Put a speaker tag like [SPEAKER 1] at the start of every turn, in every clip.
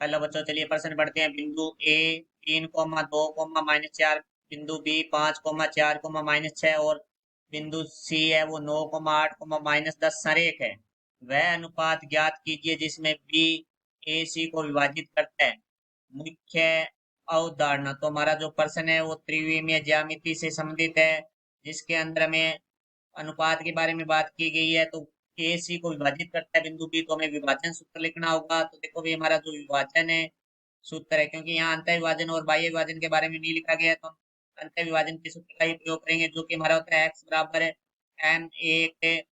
[SPEAKER 1] Hello बच्चों, चलिए प्रश्न पढ़ते हैं। बिंदु ए 3,2,-4, बिंदु बी 5,4,-6 और बिंदु सी है वो 9,8,-10 संरेख है। वह अनुपात ज्ञात कीजिए जिसमें बी ए सी को विभाजित करता है। मुख्य अवधारणा, तो हमारा जो प्रश्न है वो त्रिविमीय ज्यामिति से संबंधित है, जिसके अंदर में अनुपात के बारे में बात की गई है। तो ए सी को विभाजित करता है बिंदु बी, तो हमें विभाजन सूत्र लिखना होगा। तो देखो भी हमारा जो विभाजन है सूत्र है, क्योंकि यहाँ अंत विभाजन और बाह्य विभाजन के बारे में नहीं लिखा गया है, तो हम अंत विभाजन के सूत्र का ही प्रयोग करेंगे, जो कि हमारा होता है एक्स बराबर है M1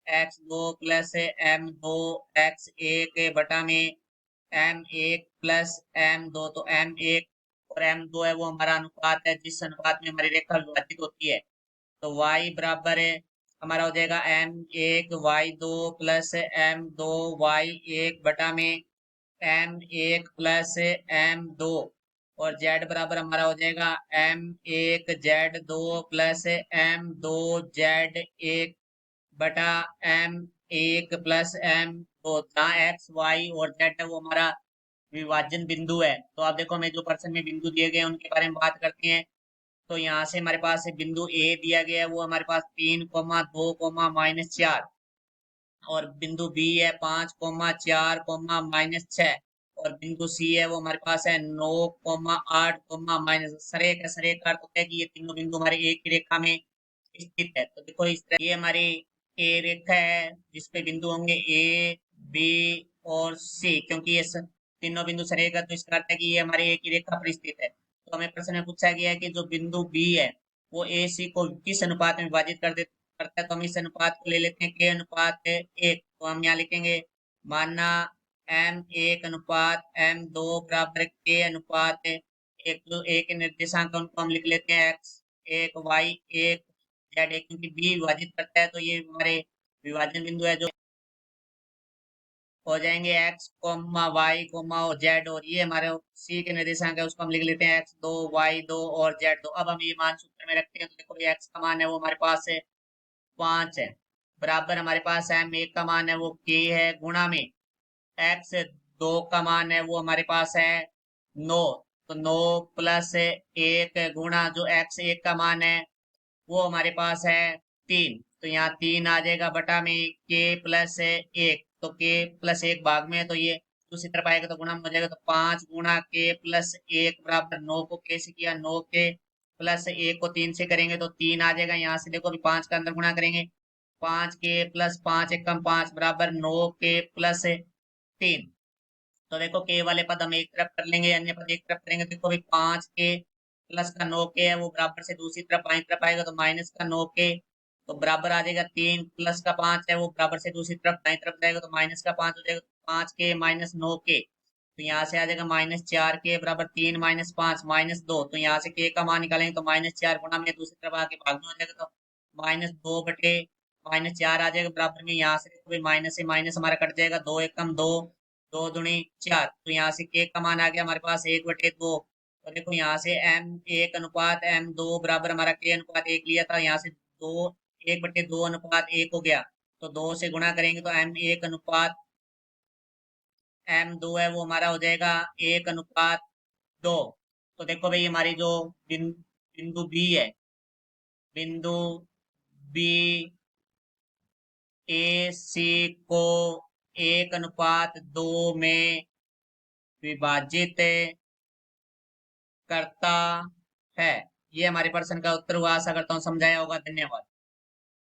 [SPEAKER 1] x2 plus M2 x1 बटा में M1 प्लस M2। तो M1 और M2 है वो हमारा अनुपात है, जिस अनुपात में हमारी रेखा विभाजित होती है। तो y बराबर है हमारा हो जाएगा M1 y2 plus M2 y1 बटा में M1 प्लस M2। और z बराबर हमारा हो जाएगा M1 z2 plus M2 z1 बटा M1 प्लस M2। जहाँ x y और z है वो हमारा विभाजन बिंदु है। तो आप देखो, हमें जो प्रश्न में बिंदु दिए गए हैं उनके बारे में बात करते हैं। तो यहाँ से हमारे पास बिंदु ए दिया गया है, वो हमारे पास 3,2,-4 और बिंदु बी है 5,4,-6 और बिंदु सी है वो हमारे पास है 9,8,-। संरेख है, संरेख का अर्थ होता है कि ये तीनों बिंदु हमारे एक ही रेखा में स्थित है। तो देखो इस तरह ये हमारी ए रेखा है, जिसपे बिंदु होंगे ए बी और सी। क्योंकि ये तीनों बिंदु संरेख है, तो इसका अर्थ है कि ये हमारे एक ही रेखा पर स्थित है। तो हमें प्रश्न में पूछा गया है कि जो बिंदु बी है वो ए सी को किस अनुपात में विभाजित करता है। तो हम इस अनुपात को ले लेते हैं के अनुपात 1। तो हम यहाँ लिखेंगे, माना M1 अनुपात M2 बराबर के अनुपात 1। तो ए के निर्देशांक उनको हम लिख लेते हैं x1 y1 z1, क्योंकि बी विभाजित करता है, तो ये हमारे विभाजन बिंदु है, जो हो जाएंगे x कोमा y कोमा और z। और ये हमारे सी के निर्देशांक है, उसको हम लिख लेते हैं x2 y2 और z2। अब हम ये मान सूत्र में रखते हैं। तो देखो x का मान है वो हमारे पास है 5 है, बराबर हमारे पास M1 का मान है वो k है, गुणा में x2 का मान है वो हमारे पास है 9। तो 9 प्लस 1 गुणा जो x1 का मान है वो हमारे पास है 3। तो यहाँ 3 आ जाएगा बटा में k प्लस 1। तो k प्लस 1 भाग में है, तो ये दूसरी तरफ आएगा तो गुणा में हो जाएगा। तो 5 गुणा k प्लस 1 बराबर 9 को k से किया, 9 k प्लस 1 को 3 से करेंगे तो 3 आ जाएगा। यहाँ से देखो अभी 5 का अंदर गुणा करेंगे, 5k प्लस 5 एकम 5 बराबर 9k प्लस 3। तो देखो के वाले पद हम एक तरफ कर लेंगे, अन्य पद एक तरफ करेंगे। देखो अभी 5k प्लस का 9k है वो बराबर से दूसरी तरफ बाईं तरफ आएगा, तो माइनस का 9k तो बराबर आ जाएगा 3 प्लस का 5 है वो बराबर से दूसरी तरफ दाईं तरफ जाएगा, तो माइनस का 5 हो जाएगा। 5k माइनस 9k, तो यहाँ से आ जाएगा -4k बराबर 3 माइनस 5 -2। तो यहाँ से k का मान निकालेंगे तो -4 गुणा में दूसरी तरफ आके भाग में हो जाएगा, तो -2 बटे -4 आ जाएगा बराबर में। यहाँ से देखो माइनस से माइनस हमारा कट जाएगा, 2 एकम 2, 2 दूनी 4। तो यहाँ से के का मान आ गया हमारे पास 1/2। तो देखो यहाँ से M1 अनुपात M2 बराबर हमारा के अनुपात 1 लिया था, यहाँ से 1/2 अनुपात 1 हो गया। तो 2 से गुणा करेंगे तो M1 अनुपात M2 है वो हमारा हो जाएगा 1/2। तो देखो भाई हमारी जो बिंदु बी है, बिंदु बी ए सी को 1/2 में विभाजित करता है। ये हमारे प्रश्न का उत्तर हुआ। आशा करता हूँ समझाया होगा। धन्यवाद।